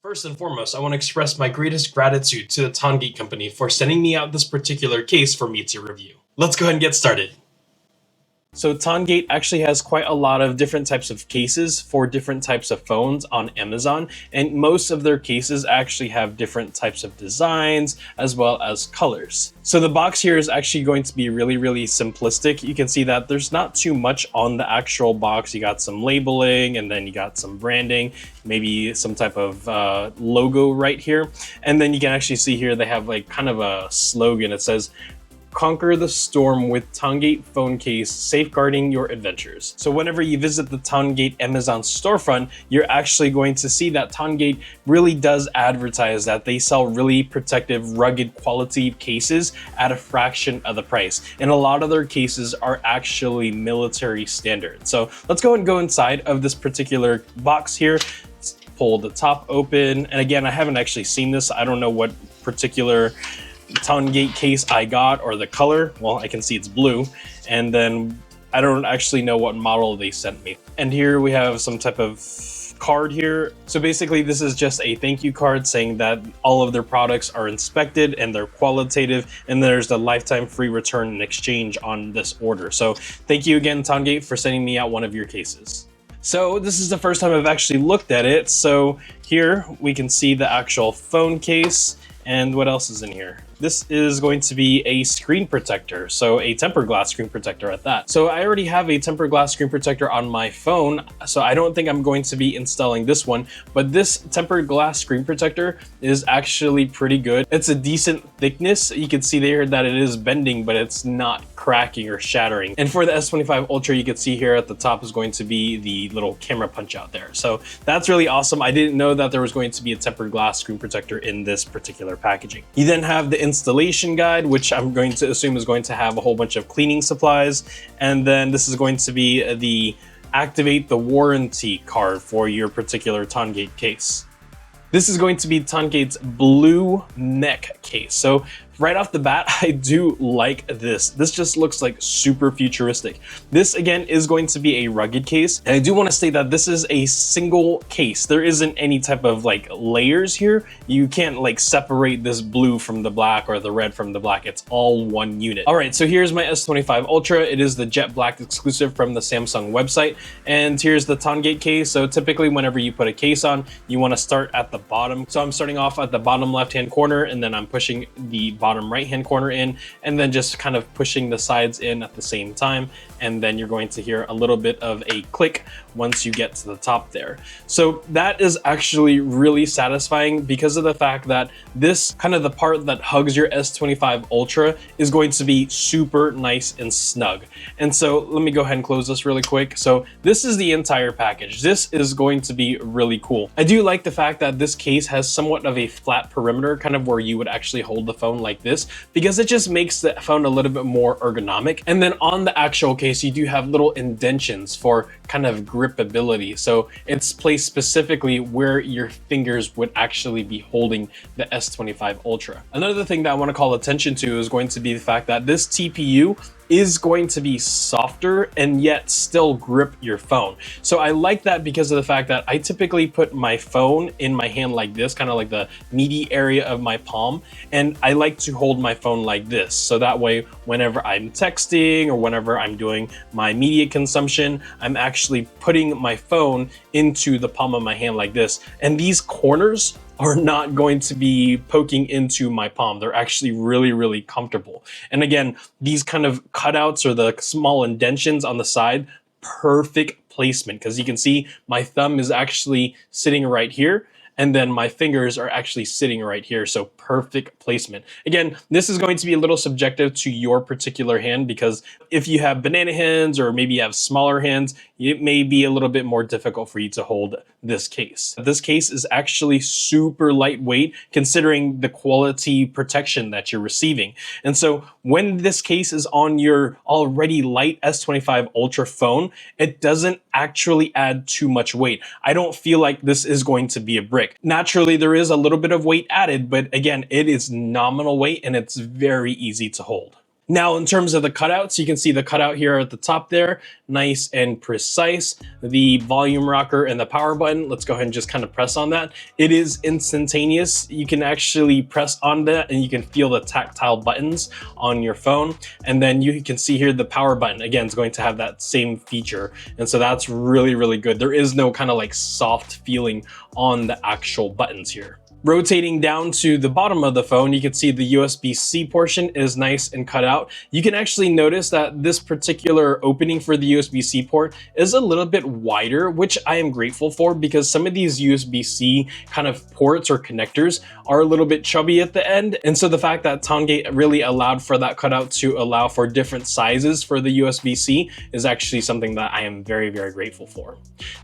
First and foremost, I want to express my greatest gratitude to the Tongate company for sending me out this particular case for me to review. Let's go ahead and get started. So Tongate actually has quite a lot of different types of cases for different types of phones on Amazon, and most of their cases actually have different types of designs as well as colors. So the box here is actually going to be really simplistic. You can see that there's not too much on the actual box. You got some labeling, and then you got some branding, maybe some type of logo right here. And then you can actually see here they have like kind of a slogan. It says, "Conquer the storm with Tongate phone case, safeguarding your adventures." So whenever you visit the Tongate Amazon storefront, you're actually going to see that Tongate really does advertise that they sell really protective, rugged quality cases at a fraction of the price. And a lot of their cases are actually military standard. So let's go and go inside of this particular box here. Let's pull the top open. And again, I haven't actually seen this. I don't know what particular Tongate case I got or the color. Well, I can see it's blue, and then I don't actually know what model they sent me. And here we have some type of card here. So basically this is just a thank you card saying that all of their products are inspected and they're qualitative, and there's the lifetime free return and exchange on this order. So thank you again, Tongate, for sending me out one of your cases. So this is the first time I've actually looked at it. So here we can see the actual phone case. And what else is in here? This is going to be a screen protector, so a tempered glass screen protector at that. So I already have a tempered glass screen protector on my phone, so I don't think I'm going to be installing this one, but this tempered glass screen protector is actually pretty good. It's a decent thickness. You can see there that it is bending, but it's not cracking or shattering. And for the S25 Ultra, you can see here at the top is going to be the little camera punch out there. So that's really awesome. I didn't know that there was going to be a tempered glass screen protector in this particular packaging. You then have the installation guide, which I'm going to assume is going to have a whole bunch of cleaning supplies. And then this is going to be the activate the warranty card for your particular Tongate case. This is going to be Tongate's blue neck case. So right off the bat, I do like this. This just looks like super futuristic. This again is going to be a rugged case. And I do want to state that this is a single case. There isn't any type of like layers here. You can't like separate this blue from the black or the red from the black. It's all one unit. All right, so here's my S25 Ultra. It is the jet black exclusive from the Samsung website. And here's the Tongate case. So typically whenever you put a case on, you want to start at the bottom. So I'm starting off at the bottom left-hand corner, and then I'm pushing the bottom right-hand corner in, and then just kind of pushing the sides in at the same time. And then you're going to hear a little bit of a click once you get to the top there. So that is actually really satisfying because of the fact that this kind of the part that hugs your S25 Ultra is going to be super nice and snug. And so let me go ahead and close this really quick. So this is the entire package. This is going to be really cool. I do like the fact that this case has somewhat of a flat perimeter, kind of where you would actually hold the phone like this, because it just makes the phone a little bit more ergonomic. And then on the actual case, you do have little indentions for kind of gripability. So it's placed specifically where your fingers would actually be holding the S25 Ultra. Another thing that I want to call attention to is going to be the fact that this TPU is going to be softer and yet still grip your phone. So I like that because of the fact that I typically put my phone in my hand like this, kind of like the meaty area of my palm, and I like to hold my phone like this. So that way, whenever I'm texting or whenever I'm doing my media consumption, I'm actually putting my phone into the palm of my hand like this. And these corners are not going to be poking into my palm. They're actually really comfortable. And again, these kind of cutouts or the small indentions on the side, perfect placement, because you can see my thumb is actually sitting right here, and then my fingers are actually sitting right here. So perfect placement. Again, this is going to be a little subjective to your particular hand, because if you have banana hands or maybe you have smaller hands, it may be a little bit more difficult for you to hold this case. This case is actually super lightweight considering the quality protection that you're receiving. And so when this case is on your already light S25 Ultra phone, it doesn't actually add too much weight. I don't feel like this is going to be a brick. Naturally, there is a little bit of weight added, but again, it is nominal weight and it's very easy to hold. Now, in terms of the cutouts, you can see the cutout here at the top there, nice and precise. The volume rocker and the power button, let's go ahead and just kind of press on that. It is instantaneous. You can actually press on that and you can feel the tactile buttons on your phone. And then you can see here the power button, again, is going to have that same feature. And so that's really, really good. There is no kind of like soft feeling on the actual buttons here. Rotating down to the bottom of the phone, you can see the USB-C portion is nice and cut out. You can actually notice that this particular opening for the USB-C port is a little bit wider, which I am grateful for because some of these USB-C kind of ports or connectors are a little bit chubby at the end. And so the fact that Tongate really allowed for that cutout to allow for different sizes for the USB-C is actually something that I am very, very grateful for.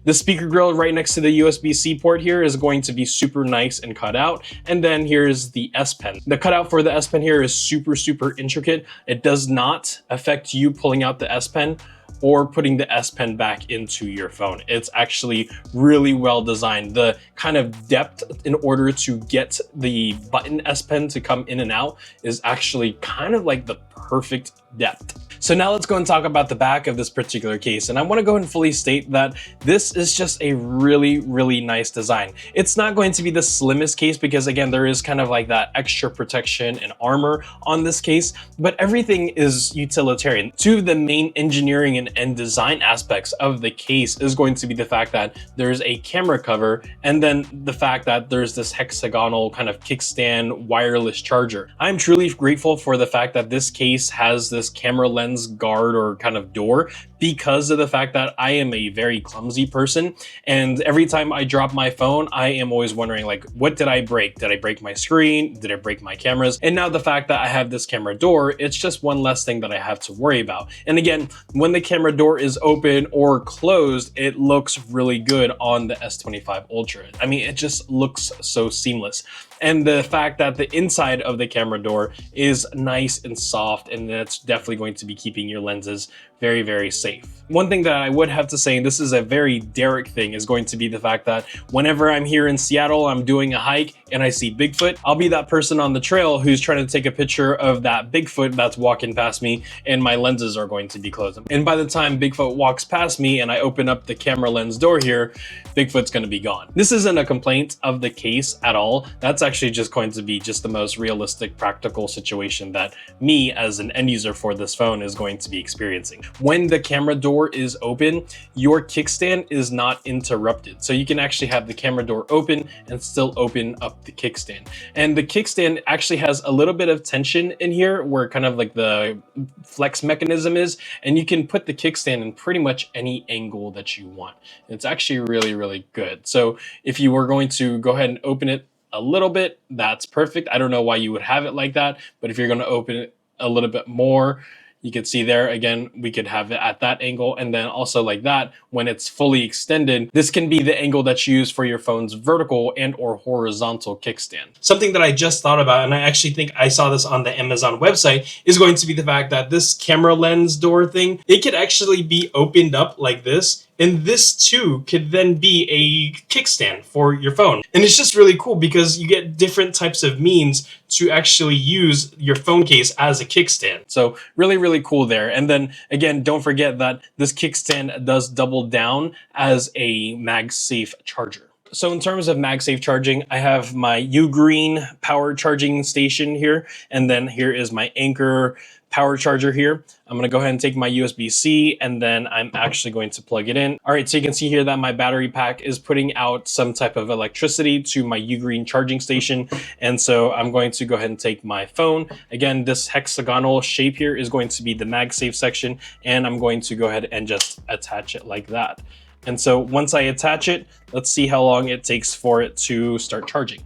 The speaker grill right next to the USB-C port here is going to be super nice and cut out. And then here's the S Pen. The cutout for the S Pen here is super, super intricate. It does not affect you pulling out the S Pen or putting the S Pen back into your phone. It's actually really well designed. The kind of depth in order to get the button S Pen to come in and out is actually kind of like the perfect depth. So now let's go and talk about the back of this particular case. And I want to go and fully state that this is just a really, really nice design. It's not going to be the slimmest case because again, there is kind of like that extra protection and armor on this case, but everything is utilitarian. Two of the main engineering and design aspects of the case is going to be the fact that there's a camera cover and then the fact that there's this hexagonal kind of kickstand wireless charger. I'm truly grateful for the fact that this case has this camera lens guard or kind of door because of the fact that I am a very clumsy person, and every time I drop my phone I am always wondering like, what did I break? Did I break my screen? Did I break my cameras? And now the fact that I have this camera door, it's just one less thing that I have to worry about. And again, when the camera door is open or closed, it looks really good on the S25 Ultra. I mean, it just looks so seamless. And the fact that the inside of the camera door is nice and soft, and that's definitely going to be keeping your lenses very, very safe. One thing that I would have to say, and this is a very Derek thing, is going to be the fact that whenever I'm here in Seattle, I'm doing a hike and I see Bigfoot, I'll be that person on the trail who's trying to take a picture of that Bigfoot that's walking past me, and my lenses are going to be closed. And by the time Bigfoot walks past me and I open up the camera lens door here, Bigfoot's going to be gone. This isn't a complaint of the case at all. That's actually just going to be just the most realistic, practical situation that me as an end user for this phone is going to be experiencing. When the camera door is open, your kickstand is not interrupted. So you can actually have the camera door open and still open up the kickstand. And the kickstand actually has a little bit of tension in here where kind of like the flex mechanism is, and you can put the kickstand in pretty much any angle that you want. It's actually really, really good. So if you were going to go ahead and open it a little bit, that's perfect. I don't know why you would have it like that, but if you're going to open it a little bit more, you can see there, again, we could have it at that angle, and then also like that, when it's fully extended, this can be the angle that's used for your phone's vertical and or horizontal kickstand. Something that I just thought about, and I actually think I saw this on the Amazon website, is going to be the fact that this camera lens door thing, it could actually be opened up like this, and this too could then be a kickstand for your phone. And it's just really cool because you get different types of means to actually use your phone case as a kickstand. So really, really cool there. And then again, don't forget that this kickstand does double down as a MagSafe charger. So in terms of MagSafe charging, I have my U-Green power charging station here, and then here is my Anker power charger here. I'm gonna go ahead and take my USB-C, and then I'm actually going to plug it in. All right, so you can see here that my battery pack is putting out some type of electricity to my U-Green charging station. And so I'm going to go ahead and take my phone. Again, this hexagonal shape here is going to be the MagSafe section, and I'm going to go ahead and just attach it like that. And so once I attach it, let's see how long it takes for it to start charging.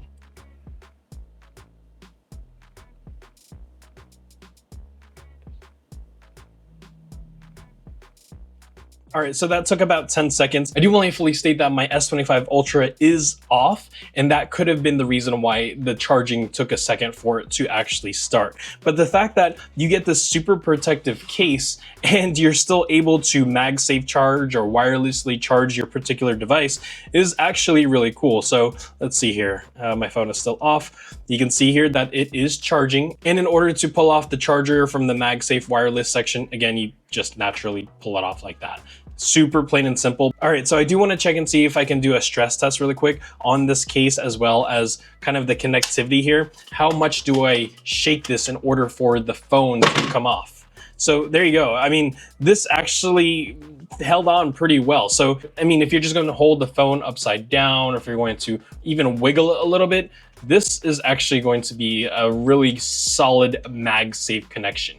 All right, so that took about 10 seconds. I do want to fully state that my S25 Ultra is off, and that could have been the reason why the charging took a second for it to actually start. But the fact that you get this super protective case and you're still able to MagSafe charge or wirelessly charge your particular device is actually really cool. So let's see here. My phone is still off. You can see here that it is charging. And in order to pull off the charger from the MagSafe wireless section, again, you just naturally pull it off like that. Super plain and simple. All right, so I do want to check and see if I can do a stress test really quick on this case, as well as kind of the connectivity here. How much do I shake this in order for the phone to come off? So there you go. I mean, this actually held on pretty well. So, I mean, if you're just going to hold the phone upside down, or if you're going to even wiggle it a little bit, this is actually going to be a really solid MagSafe connection.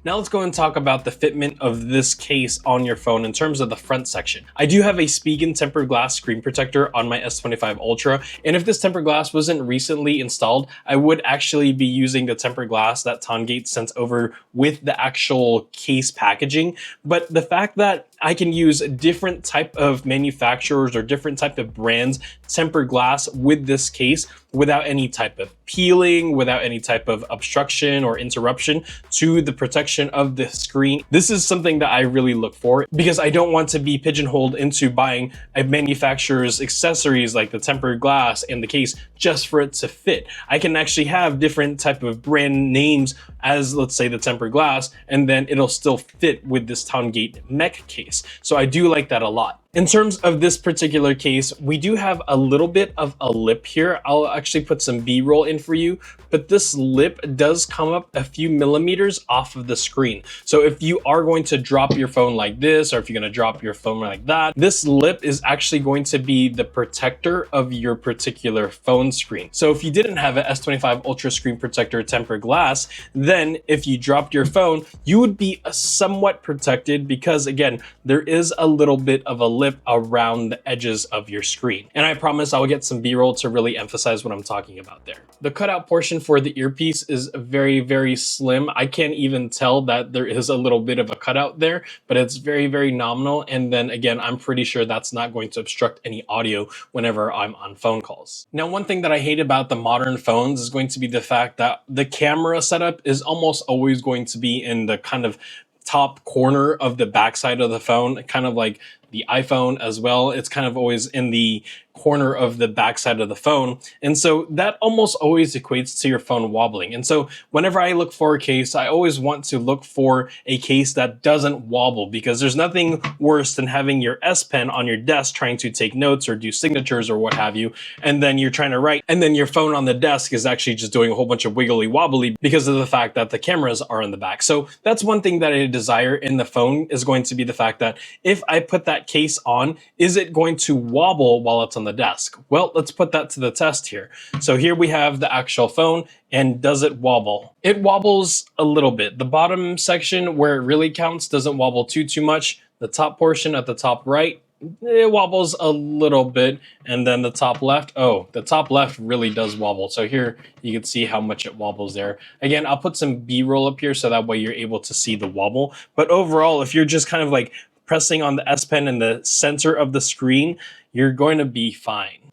Now let's go and talk about the fitment of this case on your phone in terms of the front section. I do have a Spigen tempered glass screen protector on my S25 Ultra, and if this tempered glass wasn't recently installed, I would actually be using the tempered glass that Tongate sent over with the actual case packaging. But the fact that I can use different type of manufacturers or different type of brands tempered glass with this case without any type of peeling, without any type of obstruction or interruption to the protection of the screen. This is something that I really look for, because I don't want to be pigeonholed into buying a manufacturer's accessories like the tempered glass and the case just for it to fit. I can actually have different type of brand names as, let's say, the tempered glass, and then it'll still fit with this Tongate Mech Case. So I do like that a lot. In terms of this particular case, we do have a little bit of a lip here. I'll actually put some B-roll in for you, but this lip does come up a few millimeters off of the screen. So if you are going to drop your phone like this, or if you're going to drop your phone like that, this lip is actually going to be the protector of your particular phone screen. So if you didn't have an S25 Ultra screen protector tempered glass, then if you dropped your phone, you would be somewhat protected, because again, there is a little bit of a lip around the edges of your screen. And I promise I'll get some B-roll to really emphasize what I'm talking about there. The cutout portion for the earpiece is very, very slim. I can't even tell that there is a little bit of a cutout there, but it's very, very nominal. And then again, I'm pretty sure that's not going to obstruct any audio whenever I'm on phone calls. Now, one thing that I hate about the modern phones is going to be the fact that the camera setup is almost always going to be in the kind of top corner of the backside of the phone, kind of like the iPhone as well. It's kind of always in the corner of the backside of the phone. And so that almost always equates to your phone wobbling. And so whenever I look for a case, I always want to look for a case that doesn't wobble, because there's nothing worse than having your S Pen on your desk trying to take notes or do signatures or what have you, and then you're trying to write, and then your phone on the desk is actually just doing a whole bunch of wiggly wobbly because of the fact that the cameras are in the back. So that's one thing that I desire in the phone, is going to be the fact that if I put that case on, is it going to wobble while it's on the desk? Well, let's put that to the test here. So here we have the actual phone, and does it wobble? It wobbles a little bit. The bottom section where it really counts doesn't wobble too much. The top portion at the top right, it wobbles a little bit. And then the top left, oh, the top left really does wobble. So here you can see how much it wobbles there. Again, I'll put some B-roll up here so that way you're able to see the wobble. But overall, if you're just kind of like pressing on the S Pen in the center of the screen, you're going to be fine.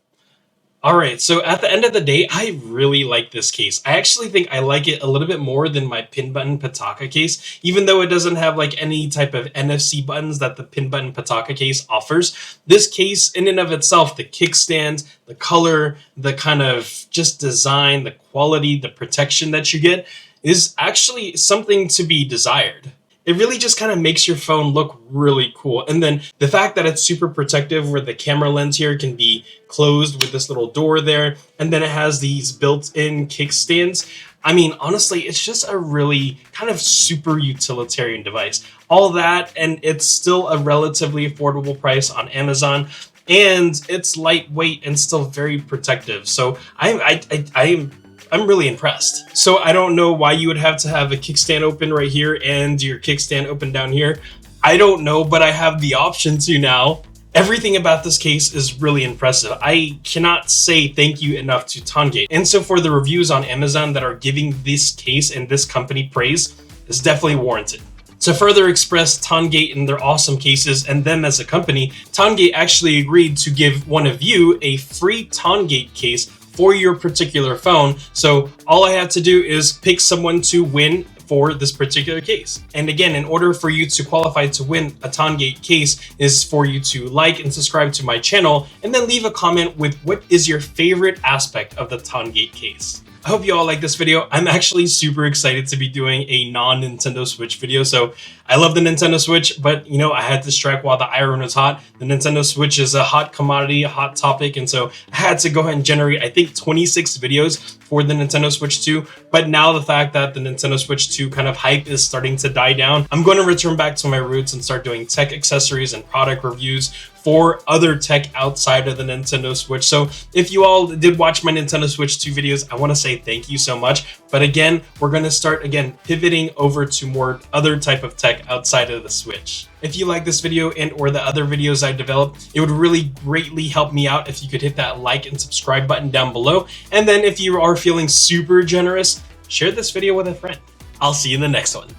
All right, so at the end of the day, I really like this case. I actually think I like it a little bit more than my pin button Pitaka case, even though it doesn't have like any type of NFC buttons that the pin button Pitaka case offers. This case in and of itself, the kickstand, the color, the kind of just design, the quality, the protection that you get is actually something to be desired. It really just kind of makes your phone look really cool. And then the fact that it's super protective, where the camera lens here can be closed with this little door there, and then it has these built-in kickstands. I mean, honestly, it's just a really kind of super utilitarian device. All that, and it's still a relatively affordable price on Amazon, and it's lightweight and still very protective. So I'm really impressed. So I don't know why you would have to have a kickstand open right here and your kickstand open down here. I don't know, but I have the option to now. Everything about this case is really impressive. I cannot say thank you enough to Tongate. And so for the reviews on Amazon that are giving this case and this company praise, is definitely warranted. To further express Tongate and their awesome cases and them as a company, Tongate actually agreed to give one of you a free Tongate case for your particular phone. So all I have to do is pick someone to win for this particular case. And again, in order for you to qualify to win a Tongate case is for you to like and subscribe to my channel and then leave a comment with what is your favorite aspect of the Tongate case. I hope you all like this video. I'm actually super excited to be doing a non-Nintendo Switch video. So I love the Nintendo Switch, but you know, I had to strike while the iron was hot. The Nintendo Switch is a hot commodity, a hot topic. And so I had to go ahead and generate, I think, 26 videos for the Nintendo Switch 2. But now the fact that the Nintendo Switch 2 kind of hype is starting to die down, I'm going to return back to my roots and start doing tech accessories and product reviews for other tech outside of the Nintendo Switch. So if you all did watch my Nintendo Switch 2 videos, I want to say thank you so much. But again, we're going to start pivoting over to more other type of tech outside of the Switch. If you like this video and or the other videos I developed, it would really greatly help me out if you could hit that like and subscribe button down below. And then if you are feeling super generous, share this video with a friend. I'll see you in the next one.